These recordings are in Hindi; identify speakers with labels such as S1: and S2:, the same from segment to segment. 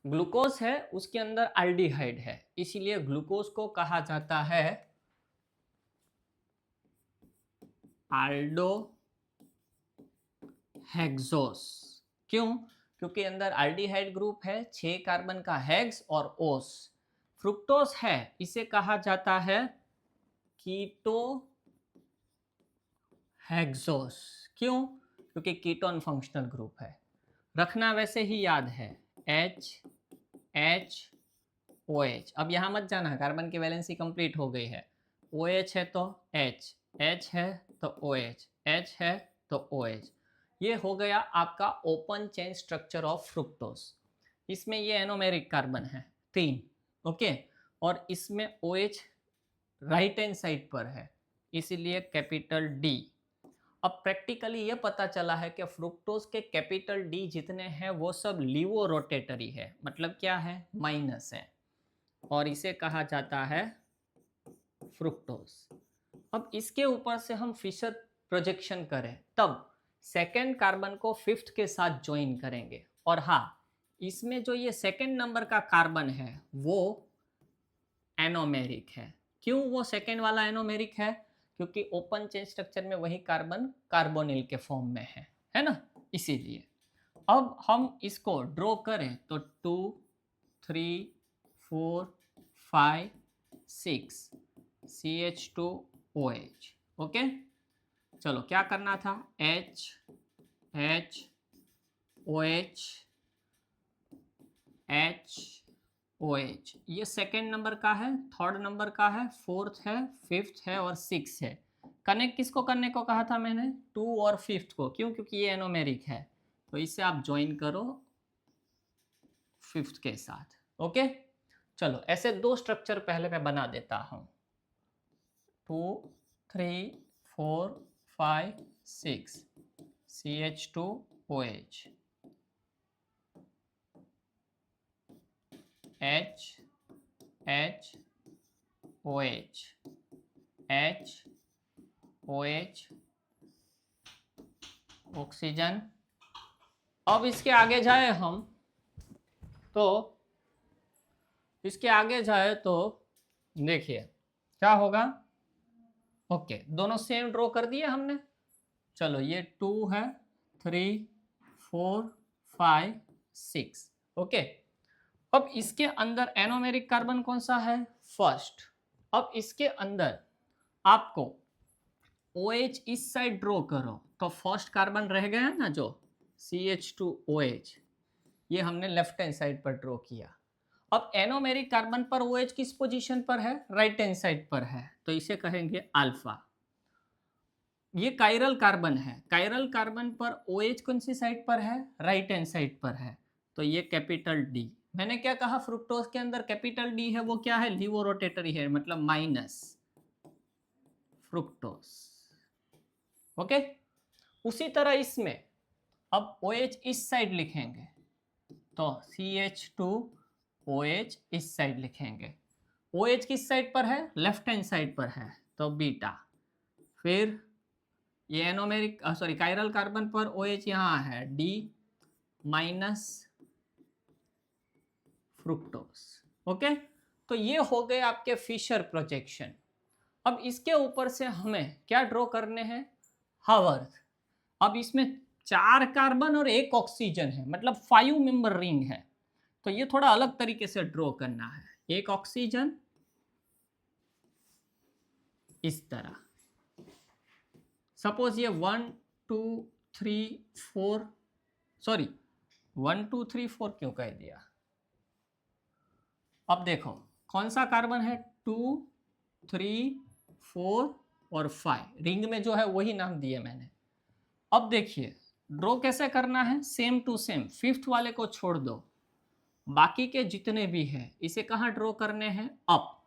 S1: ग्लूकोज है उसके अंदर एल्डिहाइड है, इसीलिए ग्लूकोज को कहा जाता है एल्डोहेक्सोस। क्यों? क्योंकि अंदर एल्डिहाइड ग्रुप है, 6 कार्बन का हेक्स और ओस। फ्रुक्टोज है, इसे कहा जाता है कीटोहेक्सोस। क्यों? क्योंकि कीटोन फंक्शनल ग्रुप है। रखना वैसे ही याद है, H H OH। अब यहाँ मत जाना, कार्बन की वैलेंसी कंप्लीट हो गई है। OH है तो H, H है तो OH, H है तो OH। ये हो गया आपका open chain structure of fructose. इसमें ये एनोमेरिक कार्बन है 3, ओके। और इसमें OH राइट हैंड साइड पर है, इसीलिए कैपिटल D। अब प्रैक्टिकली ये पता चला है कि फ्रुक्टोज के कैपिटल D जितने हैं वो सब लीवो रोटेटरी है, मतलब क्या है, माइनस है, और इसे कहा जाता है फ्रुक्टोज। अब इसके ऊपर से हम फिशर प्रोजेक्शन करें तब सेकेंड कार्बन को फिफ्थ के साथ ज्वाइन करेंगे। और हाँ, इसमें जो ये सेकेंड नंबर का कार्बन है वो एनोमेरिक है। क्यों वो सेकेंड वाला एनोमेरिक है? क्योंकि ओपन चेन स्ट्रक्चर में वही कार्बन कार्बोनिल के फॉर्म में है ना, इसीलिए। अब हम इसको ड्रॉ करें तो 2 3 4 5 6 CH2OH, ओके। चलो क्या करना था, H H OH H OH। ये सेकेंड नंबर का है, थर्ड नंबर का है, फोर्थ है, फिफ्थ है और सिक्स है। कनेक्ट किसको करने को कहा था मैंने, 2 और फिफ्थ को। क्यों? क्योंकि ये एनोमेरिक है, तो इसे आप ज्वाइन करो फिफ्थ के साथ, ओके। चलो ऐसे 2 स्ट्रक्चर पहले मैं बना देता हूं, 2 3 4 5 6 CH2OH H H OH H OH oxygen. अब इसके आगे जाए हम तो देखिए क्या होगा, ओके। दोनों सेम ड्रॉ कर दिए हमने। चलो ये 2 है, 3 4 5 6, ओके। अब इसके अंदर एनोमेरिक कार्बन कौन सा है, फर्स्ट। अब इसके अंदर आपको OH इस साइड ड्रॉ करो तो फर्स्ट कार्बन रह गया ना जो CH2OH, ये हमने लेफ्ट हैंड साइड पर ड्रॉ किया। अब एनोमेरिक कार्बन पर OH किस पोजीशन पर है, राइट हैंड साइड पर है, तो इसे कहेंगे अल्फा। ये कायरल कार्बन है, कायरल कार्बन पर OH कौन सी साइड पर है, राइट हैंड साइड पर है, तो ये कैपिटल D। मैंने क्या कहा, फ्रुक्टोज के अंदर कैपिटल D है, वो क्या है, लीवो रोटेटरी है, मतलब माइनस फ्रुक्टोज, ओके। उसी तरह इसमें अब OH इस साइड लिखेंगे तो CH2OH इस साइड लिखेंगे। OH किस साइड पर है, लेफ्ट हैंड साइड पर है, तो बीटा। फिर ये एनोमेरिक सॉरी कायरल कार्बन पर OH यहाँ है, D माइनस फ्रुक्टोज, ओके। तो ये हो गए आपके फिशर प्रोजेक्शन। अब इसके ऊपर से हमें क्या ड्रॉ करने हैं, हावर्थ। अब इसमें 4 कार्बन और 1 ऑक्सीजन है, मतलब 5 मेंबर रिंग है, तो ये थोड़ा अलग तरीके से ड्रॉ करना है। एक ऑक्सीजन इस तरह, सपोज ये 1 2 3 4, सॉरी 1 2 3 4 क्यों कह दिया। अब देखो कौन सा कार्बन है, 2 3 4 और 5, रिंग में जो है वही नाम दिए मैंने। अब देखिए ड्रॉ कैसे करना है, सेम टू सेम, फिफ्थ वाले को छोड़ दो, बाकी के जितने भी हैं इसे कहाँ ड्रॉ करने हैं, अप।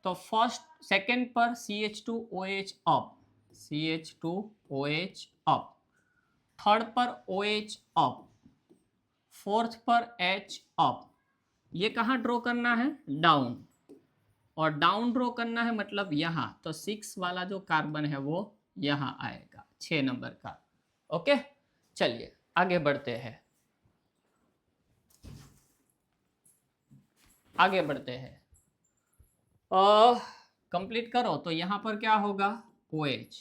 S1: तो फर्स्ट सेकंड पर CH2OH up, CH2OH up, third पर OH अप, फोर्थ पर H अप। ये कहाँ ड्रॉ करना है, डाउन, और डाउन ड्रॉ करना है मतलब यहाँ, तो 6 वाला जो कार्बन है वो यहाँ आएगा, 6 नंबर का, ओके। चलिए आगे बढ़ते हैं। आगे बढ़ते हैं। कंप्लीट करो तो यहाँ पर क्या होगा, OH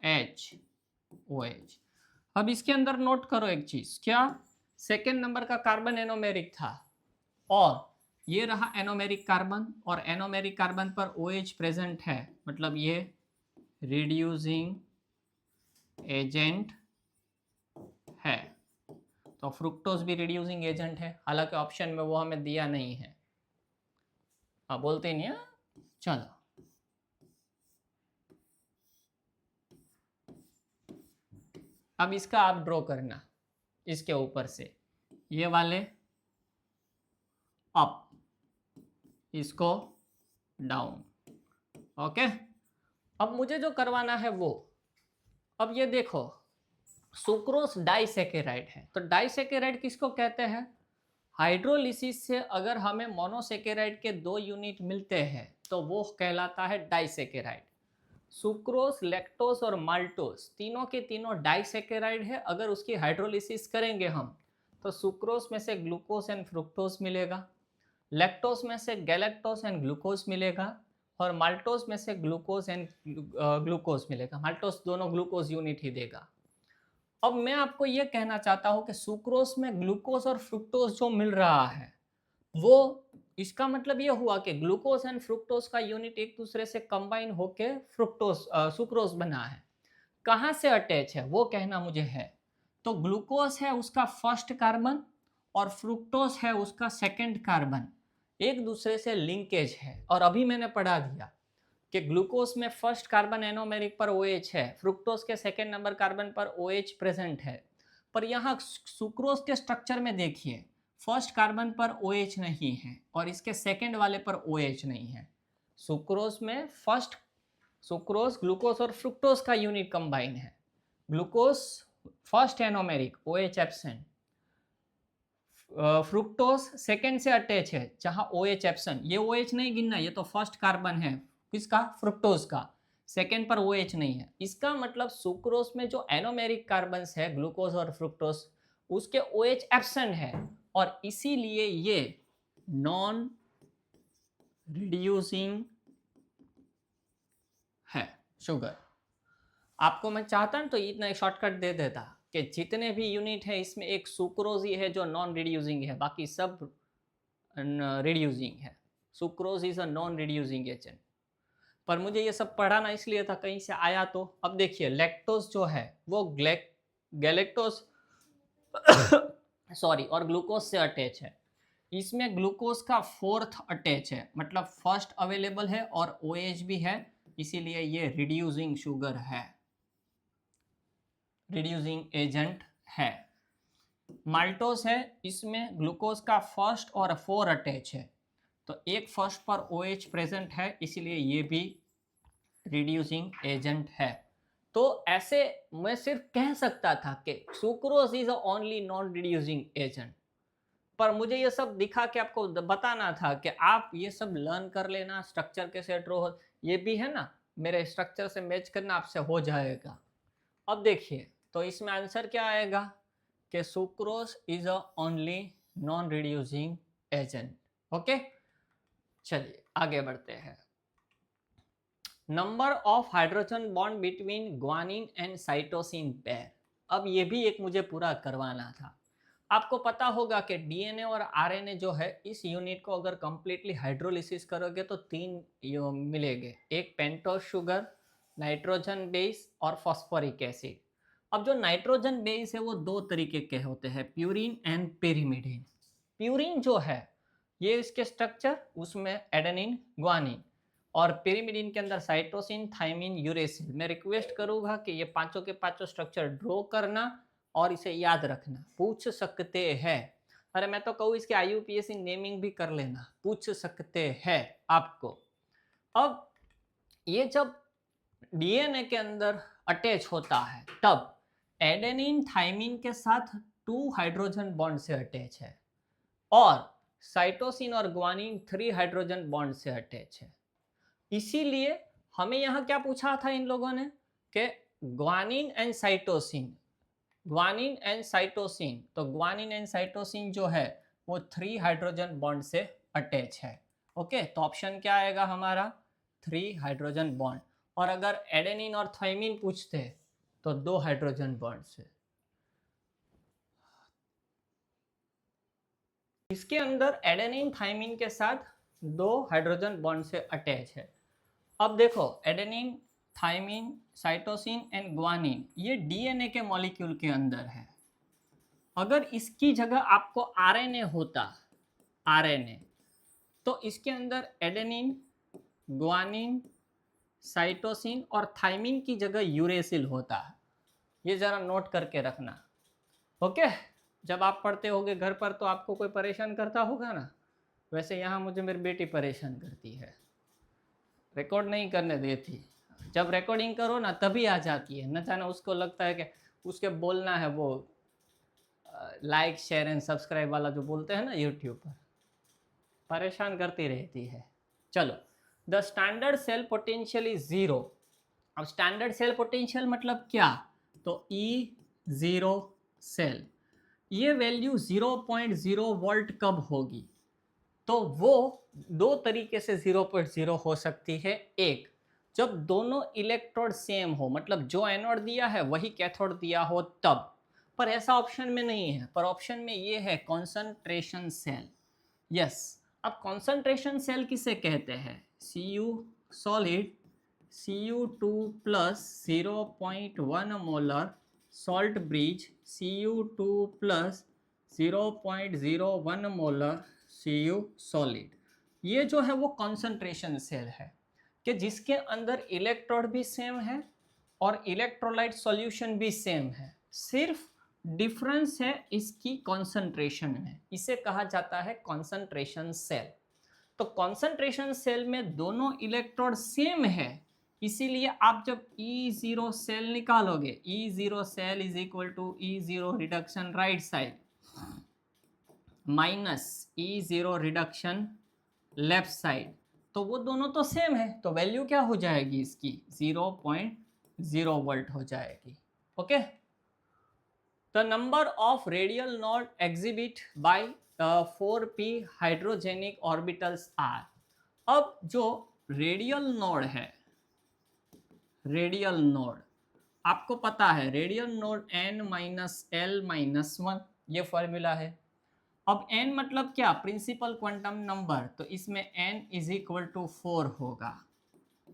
S1: H OH। अब इसके अंदर नोट करो एक चीज, क्या सेकेंड नंबर का कार्बन एनोमेरिक था और ये रहा एनोमेरिक कार्बन, और एनोमेरिक कार्बन पर OH प्रेजेंट है, मतलब ये रिड्यूसिंग एजेंट है। तो फ्रुक्टोज भी रिड्यूसिंग एजेंट है, हालांकि ऑप्शन में वो हमें दिया नहीं है। हाँ बोलते नहीं है। चलो अब इसका आप ड्रॉ करना, इसके ऊपर से ये वाले अप, इसको डाउन। ओके, अब मुझे जो करवाना है वो, अब ये देखो सुक्रोज डाइसेकेराइड है, तो डाइसेकेराइड किसको कहते हैं, हाइड्रोलिसिस से अगर हमें मोनोसेकेराइड के 2 यूनिट मिलते हैं तो वो कहलाता है डाइसेकेराइड। सुक्रोज, लैक्टोज और माल्टोज तीनों के तीनों डाइसेकेराइड है। अगर उसकी हाइड्रोलिसिस करेंगे हम तो सुक्रोज में से ग्लूकोज एंड फ्रुक्टोज मिलेगा, लैक्टोज में से गैलेक्टोज एंड ग्लूकोज मिलेगा, और माल्टोज में से ग्लूकोज एंड ग्लूकोज मिलेगा। माल्टोज दोनों ग्लूकोज यूनिट ही देगा। अब मैं आपको यह कहना चाहता हूं कि सुक्रोज में ग्लूकोज और फ्रुक्टोज जो मिल रहा है वो, इसका मतलब यह हुआ कि ग्लूकोज एंड फ्रुक्टोज का यूनिट एक दूसरे से कंबाइन होके फ्रुक्टोज सुक्रोज बना है। कहां से अटैच है वो कहना मुझे है। तो ग्लूकोज है उसका फर्स्ट कार्बन और फ्रुक्टोज है उसका सेकंड कार्बन, एक दूसरे से लिंकेज है। और अभी मैंने पढ़ा दिया कि ग्लूकोज में फर्स्ट कार्बन एनोमेरिक पर OH है, फ्रुक्टोज के सेकंड नंबर कार्बन पर OH प्रेजेंट है। पर यहाँ सुक्रोज के स्ट्रक्चर में देखिए फर्स्ट कार्बन पर OH नहीं है और इसके सेकंड वाले पर OH नहीं है। सुक्रोज में फर्स्ट, सुक्रोज ग्लूकोज और फ्रुक्टोज का यूनिट कंबाइन है। Glucose first anomeric OH absent, fructose second से अटैच है जहां OH एब्सेंट। ये OH नहीं गिनना, ये तो फर्स्ट कार्बन है किसका, फ्रुक्टोज का, सेकंड पर OH नहीं है। इसका मतलब सुक्रोज में जो एनोमेरिक कार्बन्स है ग्लूकोज और फ्रुक्टोज उसके OH एब्सेंट है और इसीलिए ये नॉन रिड्यूसिंग है शुगर। आपको मैं चाहता तो इतना शॉर्टकट दे देता कि जितने भी यूनिट है इसमें एक सुक्रोज ही है जो नॉन रिड्यूसिंग है, बाकी सब रिड्यूसिंग है। Sucrose is a non reducing agent. पर मुझे ये सब पढ़ाना इसलिए था कहीं से आया तो। अब देखिए लैक्टोज जो है वो गैलेक्टोज सॉरी और ग्लूकोज से अटैच है। इसमें ग्लूकोज का फोर्थ अटैच है, मतलब फर्स्ट अवेलेबल है और OH भी है, इसीलिए ये रिड्यूसिंग शुगर है, रिड्यूसिंग एजेंट है। माल्टोज है, इसमें ग्लूकोज का फर्स्ट और 4 अटैच है, तो एक फर्स्ट पर OH प्रेजेंट है, इसीलिए ये भी रिड्यूसिंग एजेंट है। तो ऐसे मैं सिर्फ कह सकता था कि sucrose is only non reducing agent, पर मुझे ये सब दिखा के आपको बताना था कि आप ये सब लर्न कर लेना, स्ट्रक्चर कैसे ड्रॉ हो, ये भी है ना, मेरे स्ट्रक्चर से मैच करना आपसे हो जाएगा। अब देखिए तो इसमें आंसर क्या आएगा कि sucrose is a only non reducing agent. Okay चलिए आगे बढ़ते हैं। Number of hydrogen bond between guanine and cytosine pair. अब ये भी एक मुझे पूरा करवाना था। आपको पता होगा कि DNA और RNA जो है इस यूनिट को अगर कंप्लीटली हाइड्रोलिसिस करोगे तो 3 मिलेंगे, एक पेंटोज शुगर, नाइट्रोजन बेस और फॉस्फोरिक एसिड। अब जो नाइट्रोजन बेस है वो 2 तरीके के होते हैं, प्यूरिन एंड पेरिमिडिन। प्यूरिन जो है ये इसके स्ट्रक्चर, उसमें एडेनिन ग्वानिन, और पेरिमिडिन के अंदर साइटोसिन थाइमिन यूरेसिल। मैं रिक्वेस्ट करूंगा कि ये पांचों के पांचों स्ट्रक्चर ड्रॉ करना और इसे याद रखना, पूछ सकते हैं। अरे मैं तो कहूँ इसके IUPAC नेमिंग भी कर लेना, पूछ सकते हैं आपको। अब ये जब DNA के अंदर अटैच होता है तब एडेनिन थाइमिन के साथ 2 हाइड्रोजन बॉन्ड से अटैच है और साइटोसिन और ग्वानिन 3 हाइड्रोजन बॉन्ड से अटैच है। इसीलिए हमें यहाँ क्या पूछा था इन लोगों ने कि guanine and cytosine, guanine and cytosine, तो ग्वानिन एंड साइटोसिन जो है वो 3 हाइड्रोजन बॉन्ड से अटैच है। ओके, तो ऑप्शन क्या आएगा हमारा 3 हाइड्रोजन बॉन्ड। और अगर एडेनिन और थाइमिन पूछते तो 2 हाइड्रोजन बॉन्ड से। इसके अंदर एडेनिन थाइमिन के साथ 2 हाइड्रोजन बॉन्ड से अटैच है। अब देखो adenine, thymine, cytosine and guanine ये डीएनए के मॉलिक्यूल के अंदर है। अगर इसकी जगह आपको आरएनए होता, आरएनए, तो इसके अंदर एडेनिन, ग्वानिन, साइटोसिन और थाइमिन की जगह यूरेसिल होता है। ये जरा नोट करके रखना। ओके, जब आप पढ़ते होगे घर पर तो आपको कोई परेशान करता होगा ना, वैसे यहाँ मुझे मेरी बेटी परेशान करती है, रिकॉर्ड नहीं करने देती। जब रिकॉर्डिंग करो ना तभी आ जाती है, न जाने उसको लगता है कि उसके बोलना है वो लाइक शेयर एंड सब्सक्राइब वाला जो बोलते हैं ना यूट्यूब पर, परेशान करती रहती है। चलो, the standard cell potential is 0। अब स्टैंडर्ड सेल पोटेंशियल मतलब क्या, तो E0 सेल, ये वैल्यू 0.0 वोल्ट कब होगी, तो वो दो तरीके से 0.0 हो सकती है। एक, जब दोनों इलेक्ट्रोड सेम हो, मतलब जो एनोड दिया है वही कैथोड दिया हो तब। पर ऐसा ऑप्शन में नहीं है, पर ऑप्शन में ये है कॉन्सेंट्रेशन सेल। यस, अब कॉन्सेंट्रेशन सेल किसे कहते हैं, Cu solid, Cu2 plus 0.1 molar salt bridge, Cu2 plus 0.01 molar Cu solid. ये जो है वो कॉन्सेंट्रेशन सेल है कि जिसके अंदर इलेक्ट्रोड भी सेम है और इलेक्ट्रोलाइट सॉल्यूशन भी सेम है, सिर्फ डिफरेंस है इसकी कॉन्सेंट्रेशन में। इसे कहा जाता है कॉन्सेंट्रेशन सेल। तो कॉन्सेंट्रेशन सेल में दोनों इलेक्ट्रोड सेम है, इसीलिए आप जब E0 सेल निकालोगे, E0 cell is equal to E0 reduction right side minus E0 reduction left side, तो वो दोनों तो सेम है, तो वैल्यू क्या हो जाएगी इसकी 0.0 वोल्ट हो जाएगी। Okay, the number of radial node exhibit by 4p hydrogenic orbitals are. अब जो रेडियल नोड है, रेडियल नोड आपको पता है, रेडियल नोड n-l-1 ये फॉर्मूला है। अब n मतलब क्या, प्रिंसिपल क्वांटम नंबर, तो इसमें n इज इक्वल टू 4 होगा,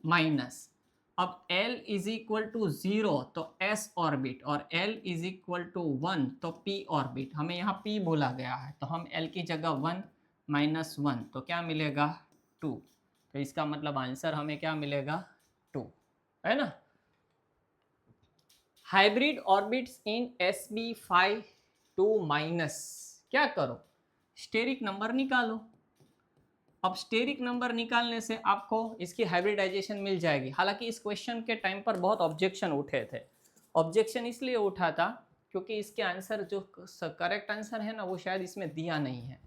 S1: माइनस, अब l इज इक्वल टू 0 तो s ऑर्बिट, और l इज इक्वल टू 1 तो p ऑर्बिट। हमें यहाँ p बोला गया है तो हम l की जगह 1 माइनस 1 तो क्या मिलेगा 2। तो इसका मतलब आंसर हमें क्या मिलेगा 2, है ना। हाइब्रिड ऑर्बिट्स इन sp2 माइनस, क्या करो, स्टेरिक नंबर निकालो। अब स्टेरिक नंबर निकालने से आपको इसकी हाइब्रिडाइजेशन मिल जाएगी। हालांकि इस क्वेश्चन के टाइम पर बहुत ऑब्जेक्शन उठे थे। ऑब्जेक्शन इसलिए उठा था क्योंकि इसके आंसर जो करेक्ट आंसर है ना वो शायद इसमें दिया नहीं है।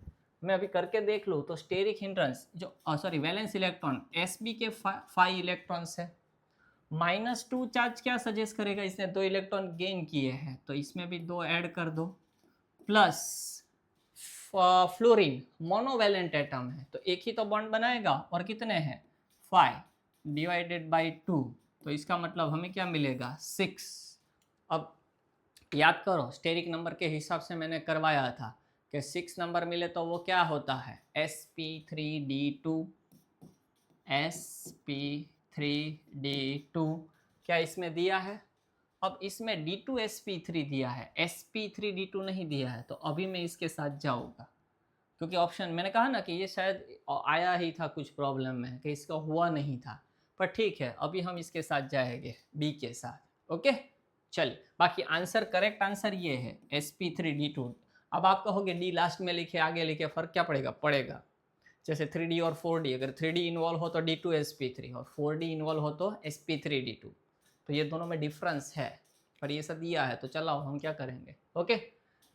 S1: मैं अभी करके देख लूँ तो स्टेरिक हिंड्रेंस जो सॉरी वैलेंस इलेक्ट्रॉन sp के 5 इलेक्ट्रॉन्स है, -2 चार्ज क्या सजेस्ट करेगा, इसने 2 इलेक्ट्रॉन गेन किए हैं तो इसमें भी 2 ऐड कर दो, प्लस फ्लोरीन मोनोवैलेंट एटम है तो एक ही तो बॉन्ड बनाएगा, और कितने हैं 5 डिवाइडेड बाई 2, तो इसका मतलब हमें क्या मिलेगा 6। अब याद करो स्टेरिक नंबर के हिसाब से मैंने करवाया था कि 6 नंबर मिले तो वो क्या होता है sp3d2, sp3d2 क्या इसमें दिया है। अब इसमें D2sp3 दिया है, sp3d2 नहीं दिया है, तो अभी मैं इसके साथ जाऊंगा क्योंकि ऑप्शन मैंने कहा ना कि ये शायद आया ही था कुछ प्रॉब्लम में कि इसका हुआ नहीं था, पर ठीक है अभी हम इसके साथ जाएंगे B के साथ। ओके, चलिए, बाकी आंसर करेक्ट आंसर ये है sp3d2। अब आप कहोगे D लास्ट में लिखे आगे लिखे फर्क क्या पड़ेगा, पड़ेगा। जैसे 3D और 4D, अगर 3D इन्वॉल्व हो तो D2sp3 और 4D इन्वॉल्व हो तो sp3d2, तो ये दोनों में डिफरेंस है, पर ये सब दिया है तो चलो हम क्या करेंगे। ओके,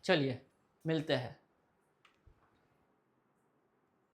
S1: चलिए मिलते हैं।